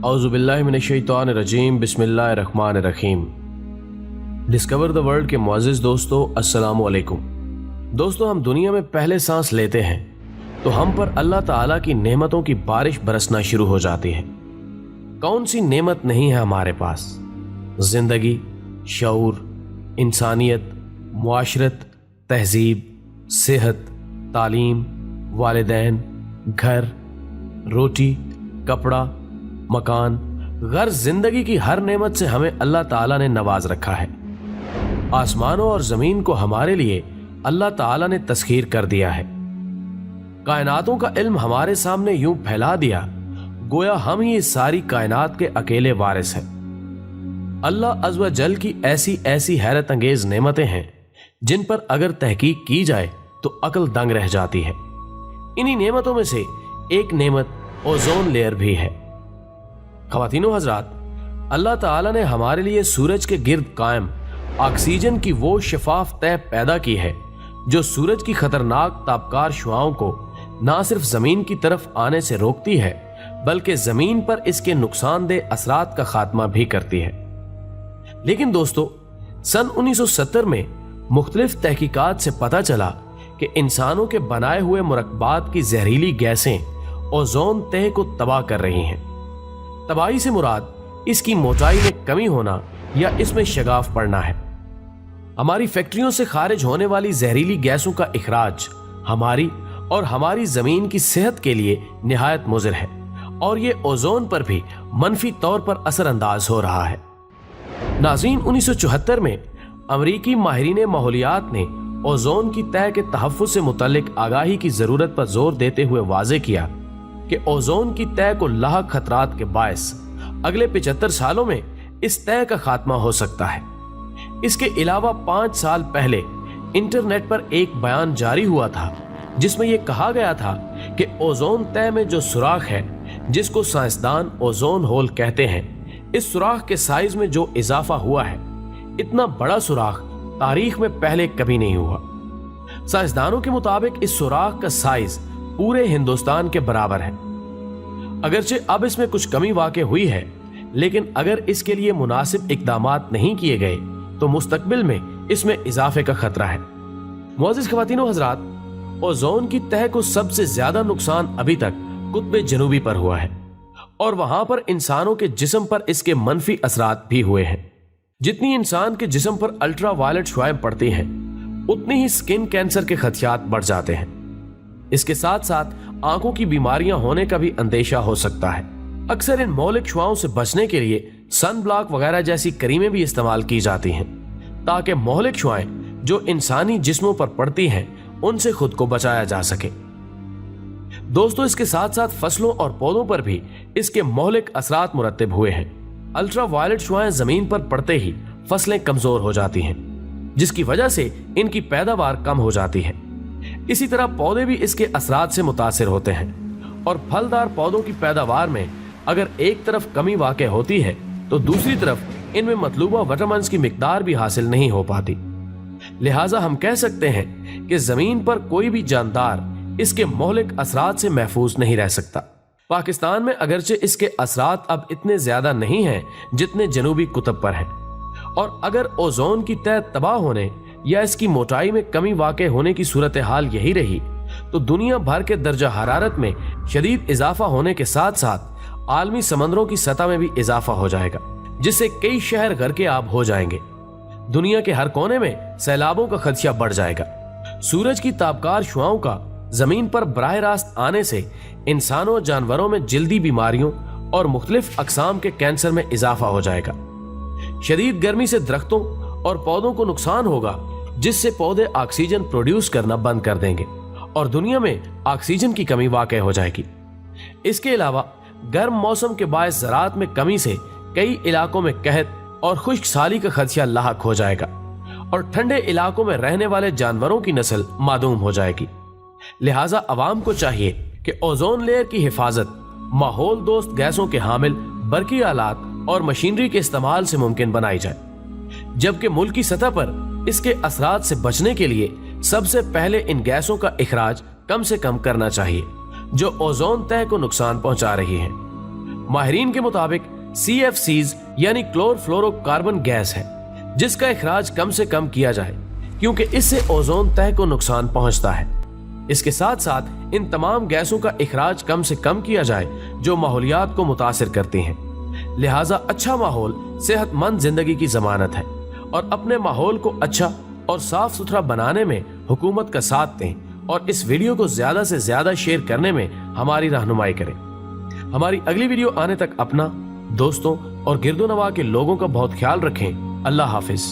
औज़ु बिल्लाहि मिनश शैतानिर रजीम, बिस्मिल्लाहिर रहमानिर रहीम। Discover the world के मुअज़्ज़िज़ दोस्तों, अस्सलामु अलैकुम। दोस्तों, हम दुनिया में पहले सांस लेते हैं तो हम पर अल्लाह ताला की नेमतों की बारिश बरसना शुरू हो जाती है। कौन सी नेमत नहीं है हमारे पास? जिंदगी, शऊर, इंसानियत, मुआशरत, तहजीब, सेहत, तालीम, वालिदैन, घर, रोटी, कपड़ा, मकान, गर्ज जिंदगी की हर नेमत से हमें अल्लाह ताला ने नवाज रखा है। आसमानों और जमीन को हमारे लिए अल्लाह ताला ने तस्खीर कर दिया है। कायनातों का इल्म हमारे सामने यूं फैला दिया गोया हम ही इस सारी कायनात के अकेले वारिस हैं। अल्लाह अज़्ज़ व जल की ऐसी ऐसी हैरत अंगेज नेमतें हैं जिन पर अगर तहकीक की जाए तो अक्ल दंग रह जाती है। इन्हीं नेमतों में से एक नेमत ओजोन लेयर भी है। ख़वातीनो हज़रात, अल्लाह ताला ने हमारे लिए सूरज के गिर्द कायम ऑक्सीजन की वो शफाफ तह पैदा की है जो सूरज की खतरनाक तापकार शुआओं को ना सिर्फ जमीन की तरफ आने से रोकती है बल्कि जमीन पर इसके नुकसानदेह असरात का खात्मा भी करती है। लेकिन दोस्तों, सन 1970 में मुख्तलिफ तहकीकात से पता चला कि इंसानों के बनाए हुए मुरक्बात की जहरीली गैसें ओजोन तह को तबाह कर रही हैं। तबाही से मुराद इसकी मोटाई में कमी होना या इसमें शगाफ पड़ना है। हमारी फैक्ट्रियों से खारिज होने वाली जहरीली गैसों का इखराज हमारी और हमारी जमीन की सेहत के लिए निहायत मुज़िर है और ये ओजोन पर भी मनफी तौर पर असरअंदाज हो रहा है। नाज़रीन, 1974 में अमरीकी माहिरीन माहौलियात ने ओजोन की तह के तहफ़्फ़ुज़ से मुतल्लिक आगाही की ज़रूरत पर जोर देते हुए वाज़े किया कि ओजोन की तह को लाहक खतरात के बायस अगले 75 सालों में इस तह का खात्मा हो सकता है। इसके अलावा 5 साल पहले इंटरनेट पर एक बयान जारी हुआ था जिसमें यह कहा गया था कि ओजोन तह में जो सुराख है, जिसको साइंसदान ओजोन होल कहते हैं, इस सुराख के साइज में जो इजाफा हुआ है, इतना बड़ा सुराख तारीख में पहले कभी नहीं हुआ। साइंसदानों के मुताबिक इस सुराख का साइज पूरे हिंदुस्तान के बराबर है। अगरचे अब इसमें कुछ कमी वाक़ई हुई है, लेकिन अगर इसके लिए मुनासिब इक़दामात नहीं किए गए तो मुस्तकबिल में इसमें इजाफे का खतरा है। मुअज़्ज़िज़ ख़वातीनो हज़रात, ओजोन की तह को सबसे ज्यादा नुकसान अभी तक कुतुब जनूबी पर हुआ है और वहां पर इंसानों के जिस्म पर इसके मनफी असरात भी हुए हैं। जितनी इंसान के जिस्म पर अल्ट्रा वायलेट शुआएं पड़ती हैं, उतनी ही स्किन कैंसर के खदशात बढ़ जाते हैं। इसके साथ साथ आंखों की बीमारियां होने का भी अंदेशा हो सकता है। अक्सर इन मौलिक शुआओं से बचने के लिए सन ब्लॉक वगैरह जैसी क्रीमें भी इस्तेमाल की जाती हैं ताकि मौलिक शुआएं जो इंसानी जिस्मों पर पड़ती हैं उनसे खुद को बचाया जा सके। दोस्तों, इसके साथ साथ फसलों और पौधों पर भी इसके मौलिक असरात मुरत्तब हुए हैं। अल्ट्रा वायलेट शुआएं जमीन पर पड़ते ही फसलें कमजोर हो जाती हैं, जिसकी वजह से इनकी पैदावार कम हो जाती है। इसी तरह पौधे भी इसके असरात से मुतासिर होते हैं और फलदार पौधों की पैदावार में अगर एक तरफ कमी वाक़ई होती है तो दूसरी तरफ इनमें मतलूबा विटामिन्स की मिकदार भी हासिल नहीं हो पाती। लिहाजा हम कह सकते हैं कि जमीन पर कोई भी जानदार इसके मौलिक असरात से महफूज नहीं रह सकता। पाकिस्तान में अगरचे इसके असरात अब इतने ज्यादा नहीं हैं जितने जनूबी कुतुब पर हैं, और अगर ओजोन की तह तबाह होने या इसकी मोटाई में कमी वाक़ई होने की सूरत हाल यही रही तो दुनिया भर के दर्जा हरारत में शदीद इजाफा होने के साथ साथ आलमी समंदरों की सतह में भी इजाफा हो जाएगा, जिससे कई शहर गर्के आब हो जाएंगे। दुनिया के हर कोने में सैलाबों का खदशा बढ़ जाएगा। सूरज की तापकार शुआओं का जमीन पर बराह रास्त आने से इंसानों और जानवरों में जल्दी बीमारियों और मुख्तलिफ अकसाम के कैंसर में इजाफा हो जाएगा। शदीद गर्मी से दरख्तों और पौधों को नुकसान होगा, जिससे पौधे ऑक्सीजन प्रोड्यूस करना बंद कर देंगे और दुनिया में ऑक्सीजन की कमी वाक़ई हो जाएगी। इसके अलावा गर्म मौसम के बायस ज़राअत में कमी से कई इलाकों में कहत और खुश्क साली का खदशा लाहक हो जाएगा और ठंडे इलाकों में रहने वाले जानवरों की नस्ल मादूम हो जाएगी। लिहाजा अवाम को चाहिए कि ओजोन लेयर की हिफाजत माहौल दोस्त गैसों के हामिल बरकी आलात और मशीनरी के इस्तेमाल से मुमकिन बनाई जाए, जबकि मुल्क की सतह पर इसके असरात से बचने के लिए सबसे पहले इन गैसों का इखराज कम से कम करना चाहिए जो ओजोन तह को नुकसान पहुंचा रही है। माहिरीन के मुताबिक CFCs यानी क्लोरफ्लोरोकार्बन गैस है, जिसका इखराज कम से कम किया जाए क्योंकि इससे ओजोन तह को नुकसान पहुंचता है। इसके साथ साथ इन तमाम गैसों का इखराज कम से कम किया जाए जो माहौलियात को मुतासिर करती हैं। लिहाजा अच्छा माहौल सेहतमंद जिंदगी की जमानत है और अपने माहौल को अच्छा और साफ सुथरा बनाने में हुकूमत का साथ दें और इस वीडियो को ज्यादा से ज्यादा शेयर करने में हमारी रहनुमाई करें। हमारी अगली वीडियो आने तक अपना, दोस्तों और गिरदोनवा के लोगों का बहुत ख्याल रखें। अल्लाह हाफिज।